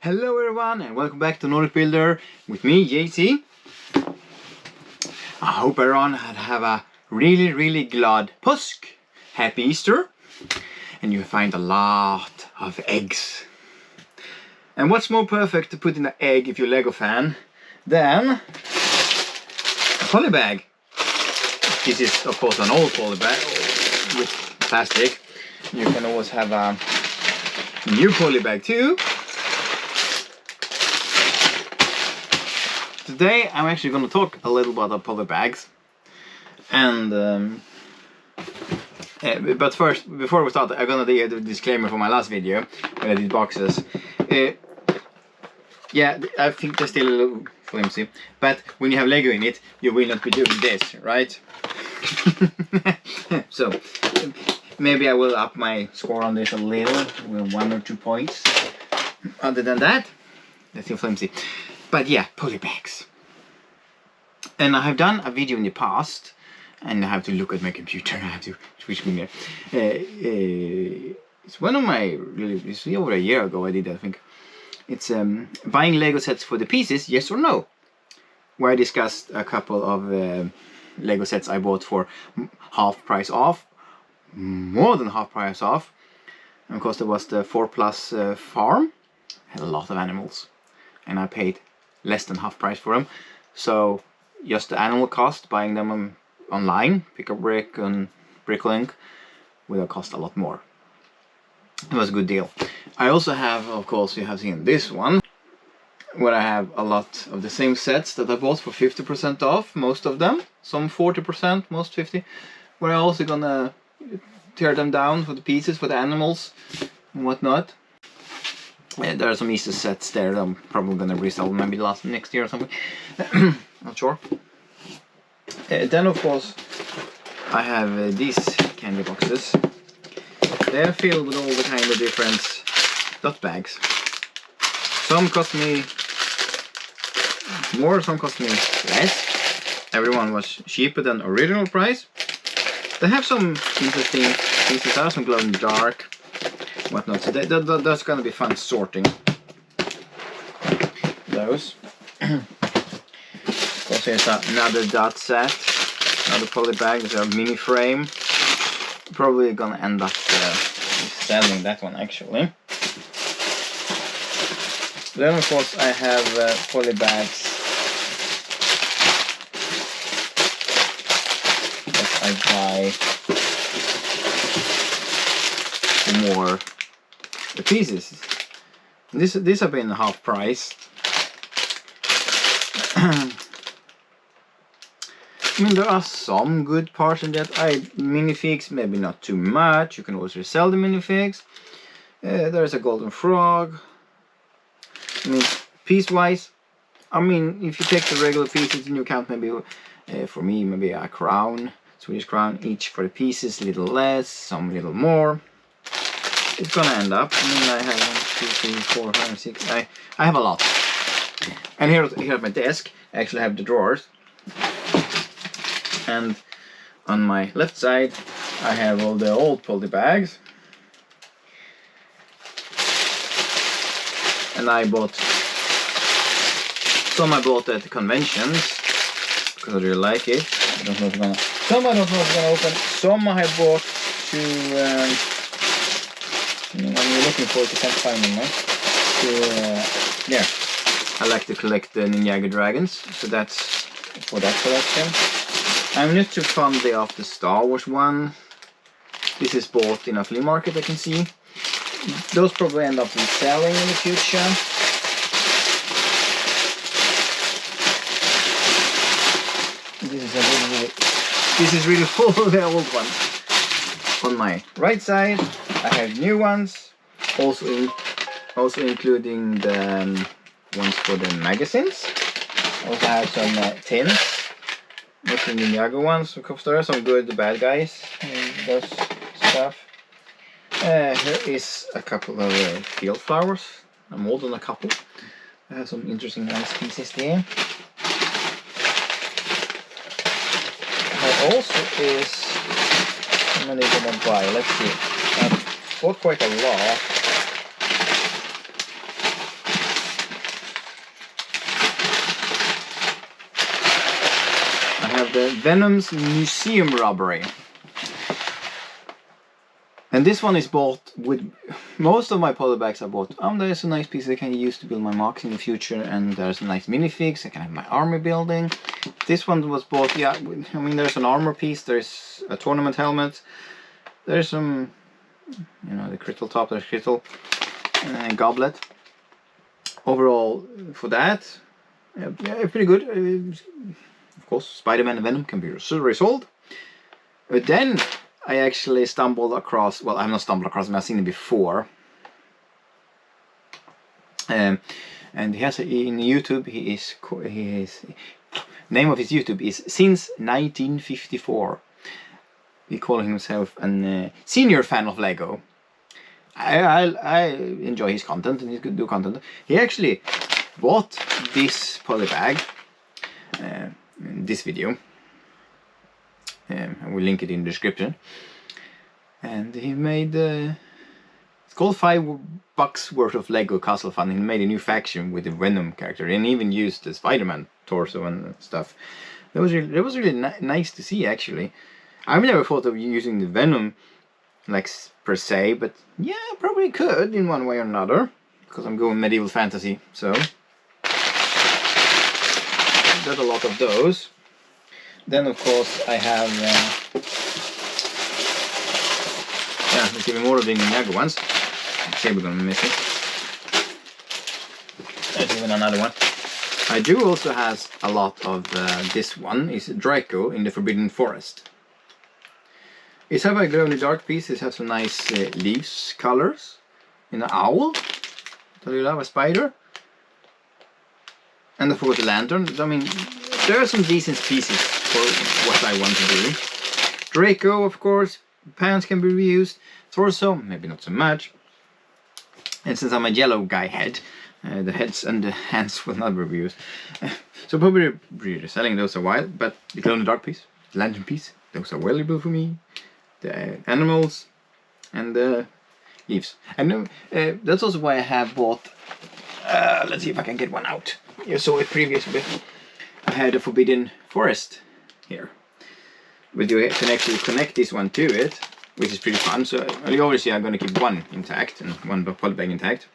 Hello everyone and welcome back to NordicBuilder with me, JC. I hope everyone have a really glad påsk, happy Easter, and you find a lot of eggs. And what's more perfect to put in an egg if you're a Lego fan than a polybag. This is of course an old polybag with plastic. You can always have a new polybag too. Today I'm actually going to talk a little about polybags, and but first, before we start, I'm going to do a disclaimer for my last video when I did boxes. Yeah, I think they're still a little flimsy, but when you have Lego in it, you will not be doing this, right? So maybe I will up my score on this a little, with 1 or 2 points. Other than that, they're still flimsy. But yeah, polybags. And I have done a video in the past, and I have to look at my computer. I have to switch me there. It's one of my it's over a year ago I did that, I think. It's buying Lego sets for the pieces, yes or no? Where I discussed a couple of Lego sets I bought for half price off, more than half price off. And of course there was the 4+ farm, had a lot of animals, and I paid less than half price for them. So just the animal cost, buying them online, pick a brick and Bricklink, would have cost a lot more. It was a good deal. I also have, of course, you have seen this one, where I have a lot of the same sets that I bought for 50% off, most of them, some 40%, most 50. Where I'm also gonna tear them down for the pieces, for the animals and whatnot. There are some Easter sets there that I'm probably gonna resell maybe next year or something. Not sure. Then of course I have these candy boxes. They're filled with all the kind of different dot bags. Some cost me more, some cost me less. Everyone was cheaper than original price. They have some interesting pieces. There are some glow in the dark, whatnot. So that's gonna be fun sorting those. Of course, here's another dot set, another polybag. There's a mini frame. Probably gonna end up selling that one actually. Then of course I have polybags that I buy more the pieces. These have been half price. I mean, there are some good parts in that. Minifigs, maybe not too much. You can also sell the minifigs. There's a golden frog. I mean, piece-wise, I mean, if you take the regular pieces into account, maybe for me, maybe a crown, Swedish crown each for the pieces, a little less, some little more. It's gonna end up. I mean, I have 1, 2, 3, 4, 5, 6. I have a lot. And here at my desk, I actually have the drawers. And on my left side I have all the old polybags, and I bought some. I bought at the conventions because I really like it. I don't know if I'm gonna, some I don't know if I'm gonna open. Some I have bought to I'm looking for it, I can't find them now. Yeah, I like to collect the Ninjago dragons, so that's for that collection. I'm not too fond of the Star Wars one. This is bought in a flea market, I can see. Those probably end up selling in the future. This is really full of the old ones. On my right side, I have new ones, also including the ones for the magazines. Also have some tins. Mostly Ninjago ones, because there are some good bad guys and those stuff. Here is a couple of field flowers. More than a couple. I have some interesting nice pieces there. There also is, how many did I buy? Let's see. I bought quite a lot. the Venom's Museum Robbery. And this one is bought with most of my polybags I bought. There's a nice piece I can use to build my mocs in the future, and there's a nice minifigs. I can have my army building. This one was bought, yeah, I mean, there's an armor piece, there's a tournament helmet, there's some, you know, the crystal top, there's crystal goblet. Overall, for that, yeah, pretty good. Of course, Spider-Man and Venom can be resold. But then I actually stumbled across, well, I've not stumbled across him, I've seen him before. And he has in YouTube, he is name of his YouTube is Since 1954. He calling himself a senior fan of Lego. I enjoy his content, and he's good to do content. He actually bought this polybag, this video. I will link it in the description. And he made it's called $5 worth of Lego Castle Fun. He made a new faction with the Venom character, and even used the Spider-Man torso and stuff. That was really nice to see, actually. I've never thought of using the Venom like per se, but yeah, probably could in one way or another, because I'm going medieval fantasy. So got a lot of those. Then of course I have yeah, there's even more of the Ninjago ones. Okay, we're gonna miss it. There's even another one. I do also has a lot of this one is Draco in the Forbidden Forest. It's have a glow-in-the-dark piece. It has some nice leaves colors in an owl. Do you love a spider? And I forgot the lantern. I mean, there are some decent pieces for what I want to do. Draco, of course, pants can be reused. Torso, maybe not so much. And since I'm a yellow guy head, the heads and the hands will not be reused. So probably reselling those a while, but the glow-in-the-dark piece, the lantern piece, those are valuable for me. The animals and the leaves. And that's also why I have bought, let's see if I can get one out. You saw it previously. I had a Forbidden Forest here. But you can actually connect this one to it, which is pretty fun. So obviously I'm going to keep one intact and one polybag intact.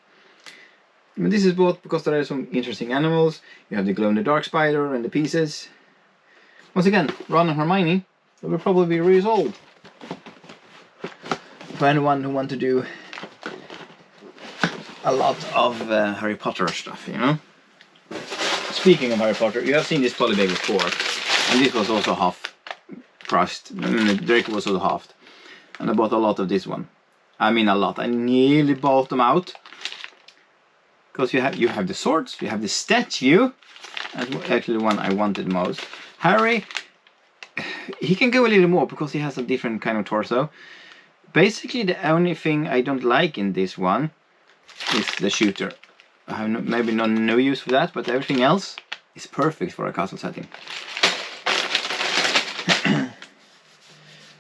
But this is bought because there are some interesting animals. You have the glow-in-the-dark spider and the pieces. Once again, Ron and Hermione, they will probably be resold. For anyone who wants to do a lot of Harry Potter stuff, you know. Speaking of Harry Potter, you have seen this polybag before, and this was also half priced. The Draco was also halved, and I bought a lot of this one. I mean a lot. I nearly bought them out because you have the swords, you have the statue. That's actually the one I wanted most. Harry, he can go a little more because he has a different kind of torso. Basically, the only thing I don't like in this one is the shooter. I have maybe no use for that, but everything else is perfect for a castle setting.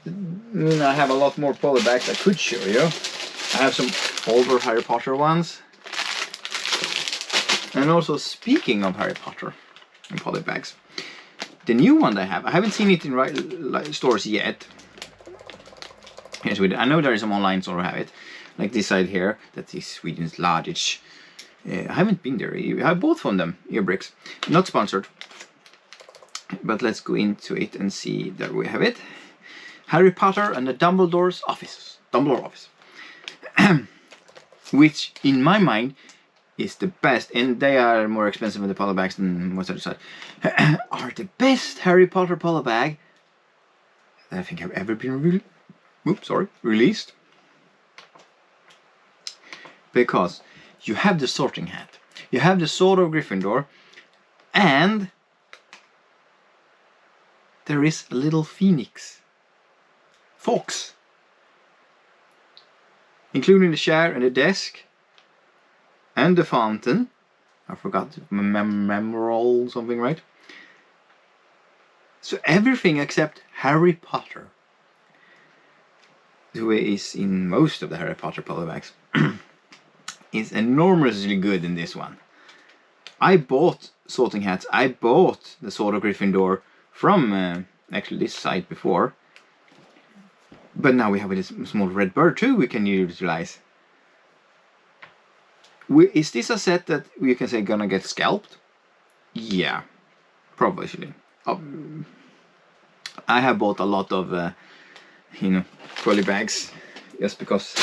I have a lot more polybags I could show you. I have some older Harry Potter ones. And also, speaking of Harry Potter and polybags, the new one I haven't seen it in stores yet. Yes, I know there is some online store who have it, like this side here, that is Sweden's largest. I haven't been there. I bought from them, earbricks. Not sponsored. But let's go into it and see. There we have it. Harry Potter and the Dumbledore office. Which, in my mind, is the best. And they are more expensive than the polybags than most other side. Are the best Harry Potter polybag that I think have ever been released. Because you have the sorting hat, you have the sword of Gryffindor, and there is a little fox, including the chair and the desk and the fountain. I forgot memorial something, right? So everything except Harry Potter, who is in most of the Harry Potter polybags, is enormously good in this one. I bought sorting hats. I bought the Sword of Gryffindor from actually this site before. But now we have this small red bird too we can utilize. Is this a set that you can say gonna get scalped? Yeah, probably. I have bought a lot of Polybags just because,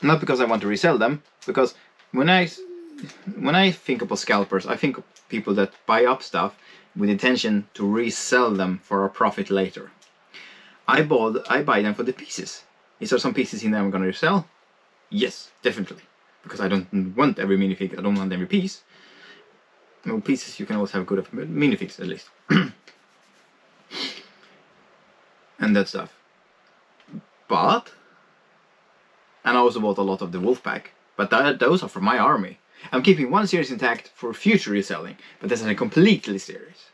not because I want to resell them, because when I think about scalpers, I think of people that buy up stuff with intention to resell them for a profit later. I buy them for the pieces. Is there some pieces in there I'm gonna resell? Yes, definitely. Because I don't want every minifig, I don't want every piece. No pieces, you can always have good minifigs at least. And that stuff. But, and I also bought a lot of the Wolfpack, but those are for my army. I'm keeping one series intact for future reselling, but that's a completely series.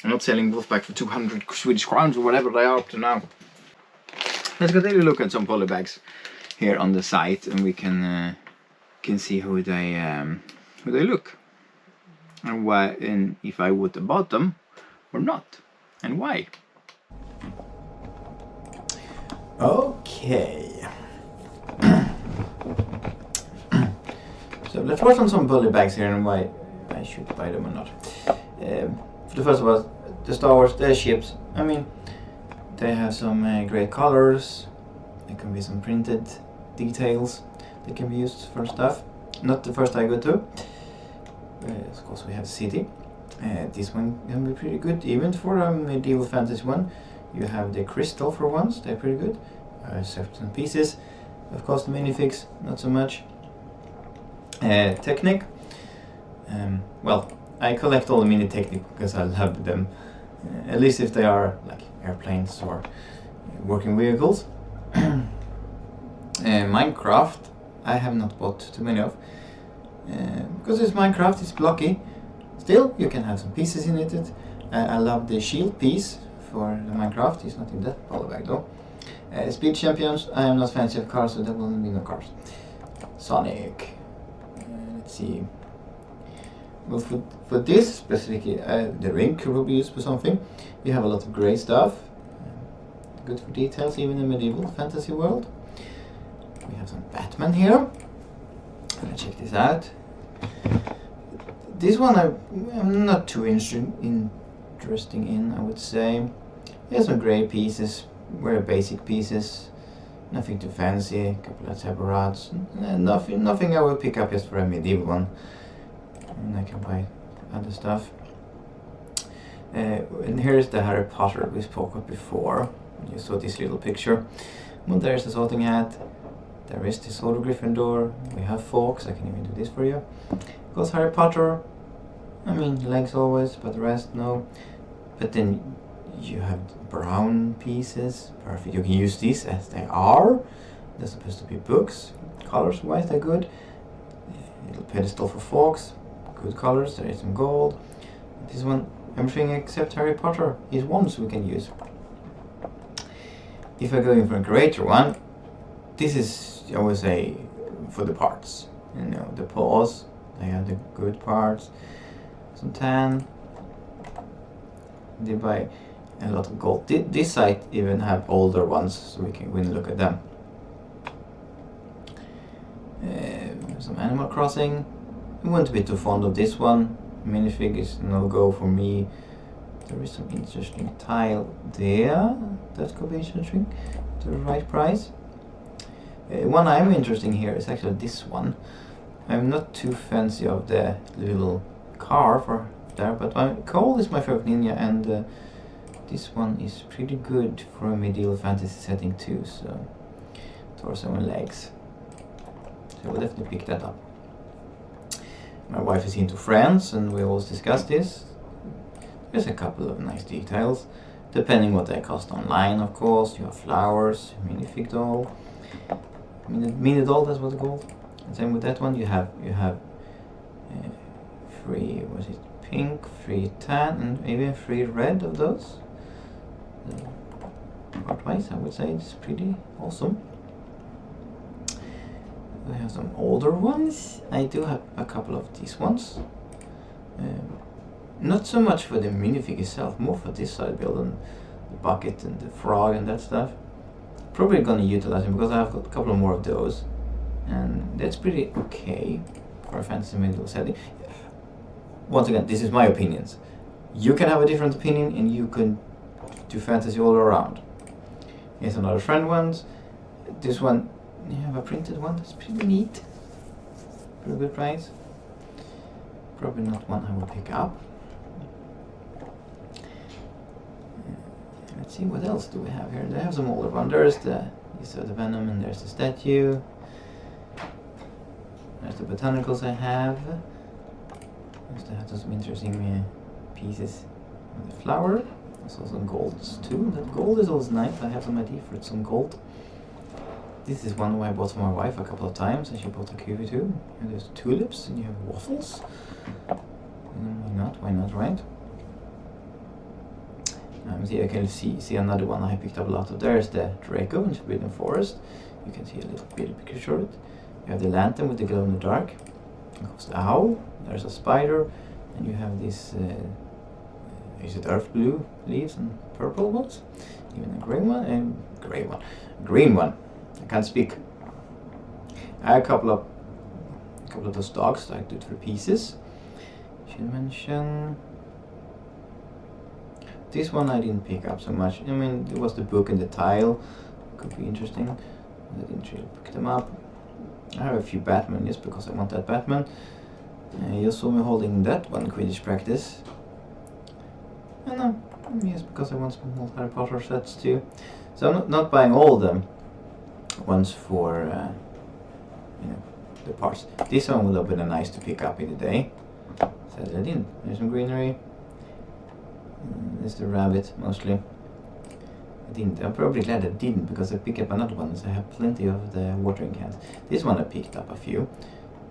I'm not selling Wolfpack for 200 Swedish crowns or whatever they are up to now. Let's go take a look at some Polybags here on the site, and we can see how they look, and why, and if I would have bought them or not, and why. Okay. So let's watch on some Polybags here and why I should buy them or not. For the first of all, the Star Wars, their ships. I mean, they have some great colors. There can be some printed details that can be used for stuff. Not the first I go to. Of course, we have City. This one can be pretty good, even for a medieval fantasy one. You have the crystal for once, they're pretty good. Certain pieces. Of course, the minifigs, not so much. Technic. Well, I collect all the mini Technic because I love them. At least if they are like airplanes or working vehicles. Minecraft, I have not bought too many of. Because it's Minecraft, it's blocky. Still, you can have some pieces in it. I love the shield piece for the Minecraft. It's not in that Polybag though. Speed Champions, I am not fancy of cars, so there will be no cars. Sonic. Let's see. Well, for this specifically, the ring will be used for something. You have a lot of grey stuff. Good for details, even in medieval fantasy world. We have some Batman here. Let's check this out. This one I'm not too interesting in, I would say. Here's some grey pieces, very basic pieces. Nothing too fancy, a couple of tabarats. Nothing I will pick up just for a medieval one. And I can buy other stuff. And here's the Harry Potter we spoke of before. You saw this little picture. Well, there's the sorting hat. There is the Sword of Gryffindor. We have forks. I can even do this for you. Because Harry Potter, I mean, legs always, but the rest no. But then you have brown pieces. Perfect. You can use these as they are. They're supposed to be books. Colors wise, they're good. Little pedestal for forks. Good colors. There is some gold. This one, everything except Harry Potter is ones we can use. If I go in for a greater one, this is, I would say, for the parts. You know, the paws, they have the good parts. Some tan. They buy a lot of gold. This site even have older ones, so we can look at them. Some Animal Crossing. I wouldn't be too fond of this one. Minifig is no go for me. There is some interesting tile there. That could be interesting to the right price. One I'm interested in here is actually this one. I'm not too fancy of the little car for there, but Cole is my favorite ninja, and this one is pretty good for a medieval fantasy setting too. So torso and legs. So we'll definitely pick that up. My wife is into Friends, and we always discuss this. There's a couple of nice details, depending what they cost online, of course. You have flowers, minifig doll, mini doll, that's what it's called. And same with that one. You have free, was it pink, free tan, and even free red of those. Part-wise, I would say it's pretty awesome. We have some older ones. I do have a couple of these ones. Not so much for the minifig itself, more for this side build and the bucket and the frog and that stuff. Probably gonna utilize them because I've got a couple more of those, and that's pretty okay for a fantasy medieval setting. Once again, this is my opinions. You can have a different opinion and you can do fantasy all around. Here's another friend one. This one, you have a printed one, that's pretty neat. Pretty good price. Probably not one I will pick up. Let's see, what else do we have here? They have some older one. There's the Venom and there's the statue. There's the botanicals I have. They have some interesting pieces of the flower. There's also some golds too. That gold is always nice. I have some idea for some gold. This is one I bought for my wife a couple of times, and she bought a kiwi too. And there's tulips, and you have waffles. Why not, right? See, I can see another one I picked up a lot of. There's the Draco in Forbidden Forest. You can see a little bit of picture of it. You have the lantern with the glow in the dark. There's the owl. There's a spider, and you have this. Is it earth blue leaves and purple ones? Even a green one, green one. I can't speak. I have a couple of those dogs that I do 3 pieces. Should mention. This one I didn't pick up so much. I mean, it was the book and the tile. Could be interesting. I didn't really pick them up. I have a few Batman just because I want that Batman. You saw me holding that one Quidditch practice. And yes, because I want some more Harry Potter sets too. So I'm not buying all them ones for the parts. This one would have been nice to pick up in the day. Sadly I didn't. There's some greenery. There's the rabbit mostly. I didn't. I'm probably glad I didn't because I picked up another one, so I have plenty of the watering cans. This one I picked up a few.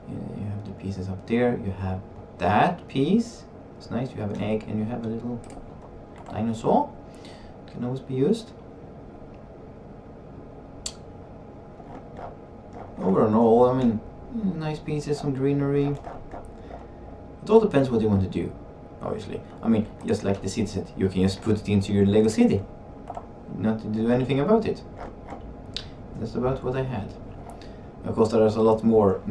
You have the pieces up there. You have that piece. It's nice. You have an egg and you have a little dinosaur. It can always be used. Overall, I mean, nice pieces, some greenery. It all depends what you want to do. Obviously, I mean, just like the city set, you can just put it into your Lego city, not to do anything about it. That's about what I had. Of course, there's a lot more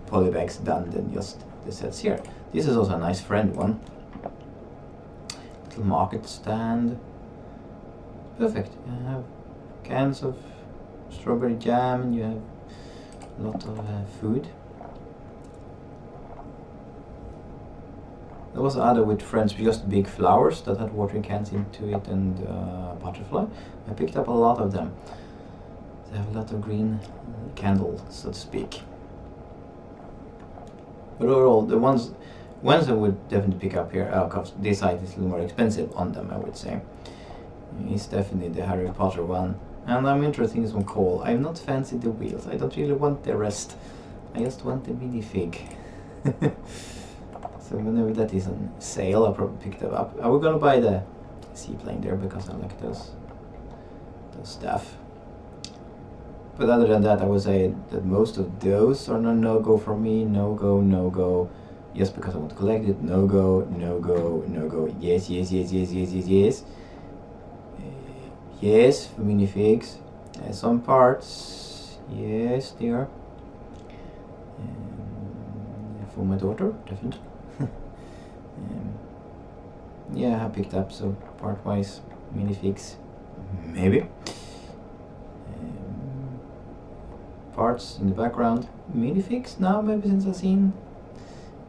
polybags done than just the sets here. This is also a nice friend one. Little market stand. Perfect. You have cans of strawberry jam, and you have a lot of food. There was other with friends, just big flowers that had watering cans into it and butterfly. I picked up a lot of them. They have a lot of green candles, so to speak. But overall, the ones I would definitely pick up here, because this side is a little more expensive on them, I would say. It's definitely the Harry Potter one. And I'm interested in this one called. I'm not fancy the wheels. I don't really want the rest. I just want the minifig. So whenever that is on sale, I'll probably pick them up. I was gonna buy the seaplane there because I like those stuff. But other than that, I would say that most of those are no-go for me. No-go. Just because I want to collect it. No-go. Yes. Yes, for minifigs. Some parts, yes, they are. For my daughter, definitely. Yeah, I picked up, so part-wise, minifigs, maybe. Parts in the background, minifigs now, maybe since I've seen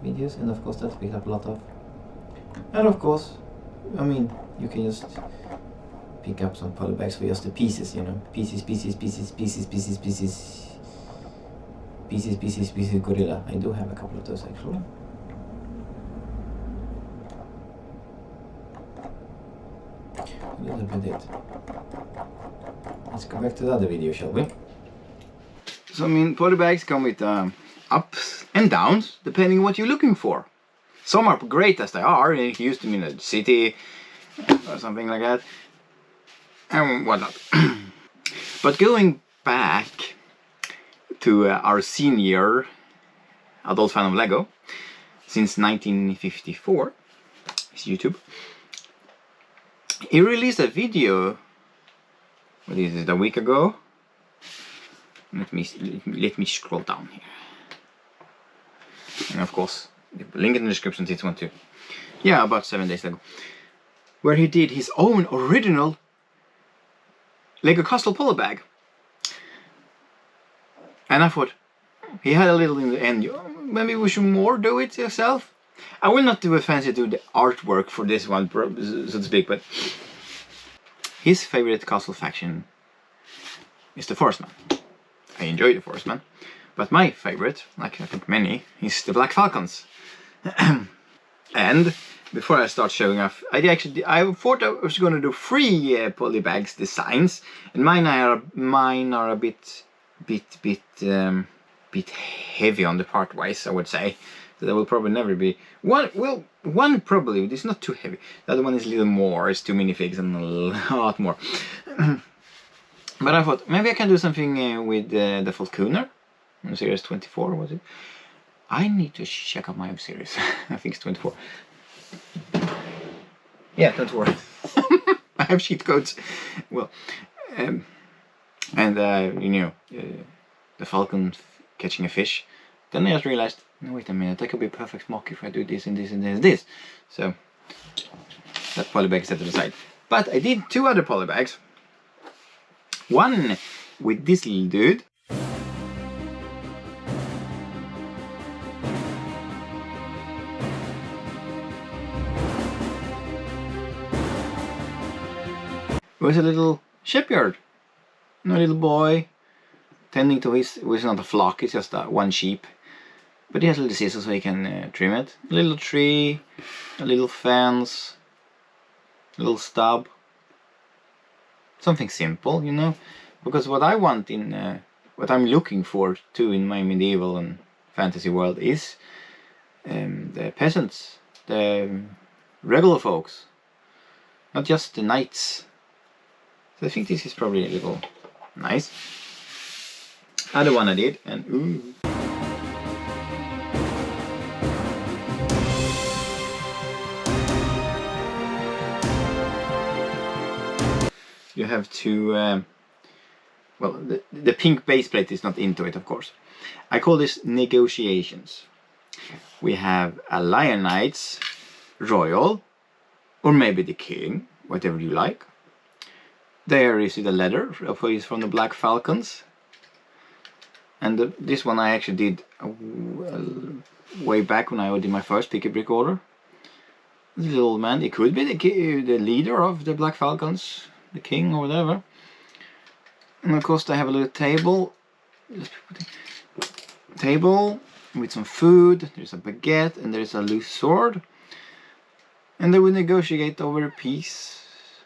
videos, and of course that's picked up a lot of. And of course, I mean, you can just pick up some polybags for just the pieces, pieces, gorilla. I do have a couple of those actually. A little bit it. Let's go back to the other video, shall we? So I mean, polybags come with ups and downs depending on what you're looking for. Some are great as they are, and you can use them in a city or something like that, and whatnot. But going back to our senior adult fan of Lego since 1954, his YouTube. He released a video, what is it, a week ago? Let me scroll down here. And of course, link in the description to this one too. Yeah, about 7 days ago. Where he did his own original Lego Castle Polybag. And I thought, he had a little in the end, maybe we should more do it yourself. I will not do a fancy do the artwork for this one, so to speak, but his favorite castle faction is the Forestman. I enjoy the Forestman, but my favorite, like I think many, is the Black Falcons. And before I start showing off, I thought I was going to do 3 Polybags designs, and mine are a bit heavy on the part wise, I would say. So there will probably never be one. Well, one probably it's not too heavy. The other one is a little more. It's 2 minifigs and a lot more. But I thought maybe I can do something with the Falconer in series 24. Was it? I need to check out my series. I think it's 24. Yeah, 24. I have cheat codes. Well, you know, the falcon catching a fish. Then I just realized, no, wait a minute, that could be a perfect mock if I do this and this and this and this. So that polybag set to the side. But I did 2 other polybags. One with this little dude. It was a little shipyard. A little boy tending to his, well, it's not a flock, it's just one sheep. But he has a little scissors so he can trim it. A little tree, a little fence, a little stub. Something simple, you know. Because what I want in, what I'm looking for too in my medieval and fantasy world is the peasants, the regular folks, not just the knights. So I think this is probably a little nice. Other one I did, and ooh. You have to, well, the pink base plate is not into it, of course. I call this negotiations. We have a Lion Knights Royal, or maybe the King, whatever you like. There is the leather from the Black Falcons. And this one I actually did way back when I did my first picky brick order. The little old man, it could be the leader of the Black Falcons, the king or whatever. And of course they have a little table with some food. There's a baguette and there's a loose sword. And they will negotiate over a piece.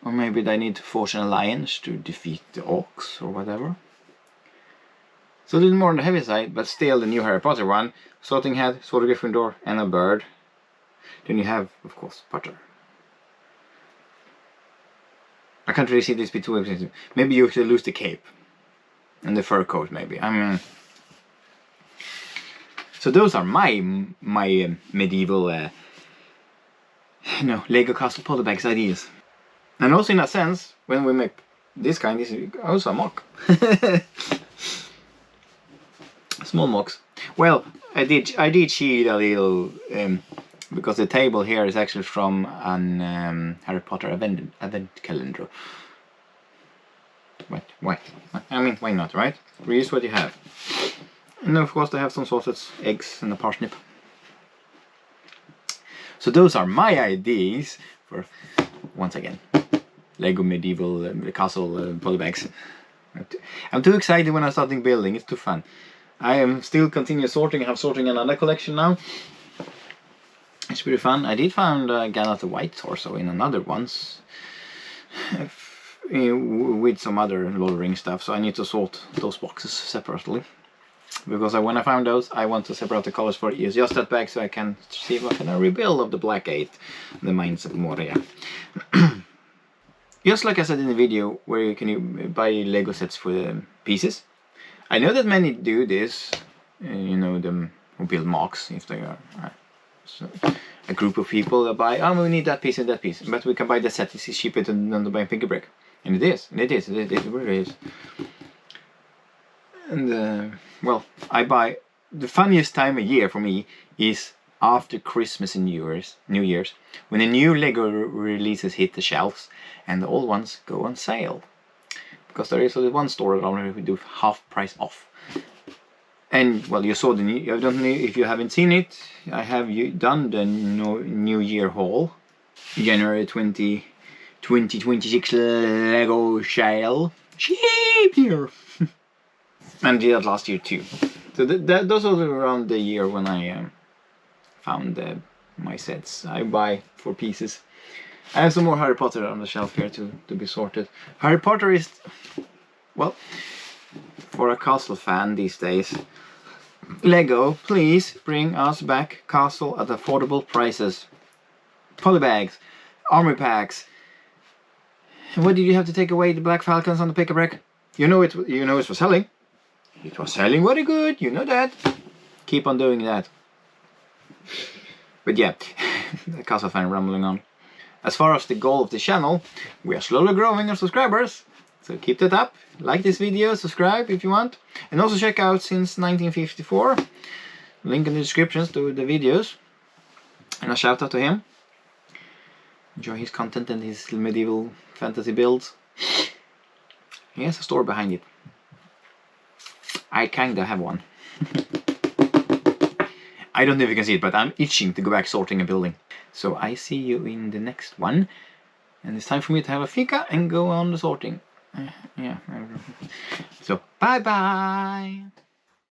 Or maybe they need to forge an alliance to defeat the orcs or whatever. So a little more on the heavy side, but still the new Harry Potter one. Sorting Hat, Sword of Gryffindor and a bird. Then you have, of course, Potter. I can't really see this be too expensive. Maybe you should lose the cape. And the fur coat, maybe. I mean... So those are my medieval, Lego Castle Polybags ideas. And also in a sense, when we make this kind, this is also a mock. Small mocks. Well, I did cheat a little, because the table here is actually from an Harry Potter advent calendar. Why? I mean, why not, right? Reuse what you have. And of course they have some sausage, eggs and a parsnip. So those are my ideas for, once again, Lego medieval castle polybags. I'm too excited when I'm starting building, it's too fun. I am still continue sorting. I have sorting another collection now. It's pretty fun. I did find Gandalf the White Torso in another ones with some other Lord of the Rings stuff. So I need to sort those boxes separately. Because when I found those, I want to separate the colors for just that bag so I can see what kind of rebuild of the Black 8, the Mines of Moria. Just like I said in the video, where you can buy Lego sets for the pieces. I know that many do this, you know, them who build mocs if they are So a group of people that buy, oh, we need that piece and that piece, but we can buy the set. It's cheaper than to buy a pick a brick. And it really is. And well, I buy, the funniest time of year for me is after Christmas and New Year's, when the new Lego releases hit the shelves and the old ones go on sale. Because there is only one store around here who do half price off. And well, you saw the new, I don't know if you haven't seen it, I have done the New Year haul. January 2026 Lego sale. Cheap here! And did that last year too. So those are around the year when I found my sets. I buy 4 pieces. I have some more Harry Potter on the shelf here to be sorted. Harry Potter is, well, for a castle fan these days, Lego, please bring us back castle at affordable prices. Polybags, army packs. And what did you have to take away the Black Falcons on the pick-a-brick? You know it was selling. It was selling very good, you know that. Keep on doing that. But yeah, the castle fan rambling on. As far as the goal of the channel, we are slowly growing our subscribers. So keep that up. Like this video, subscribe if you want. And also check out Since 1954. Link in the descriptions to the videos. And a shout out to him. Enjoy his content and his medieval fantasy builds. He has a store behind it. I kinda have one. I don't know if you can see it, but I'm itching to go back sorting a building. So I see you in the next one. And it's time for me to have a fika and go on the sorting. Yeah. So bye bye.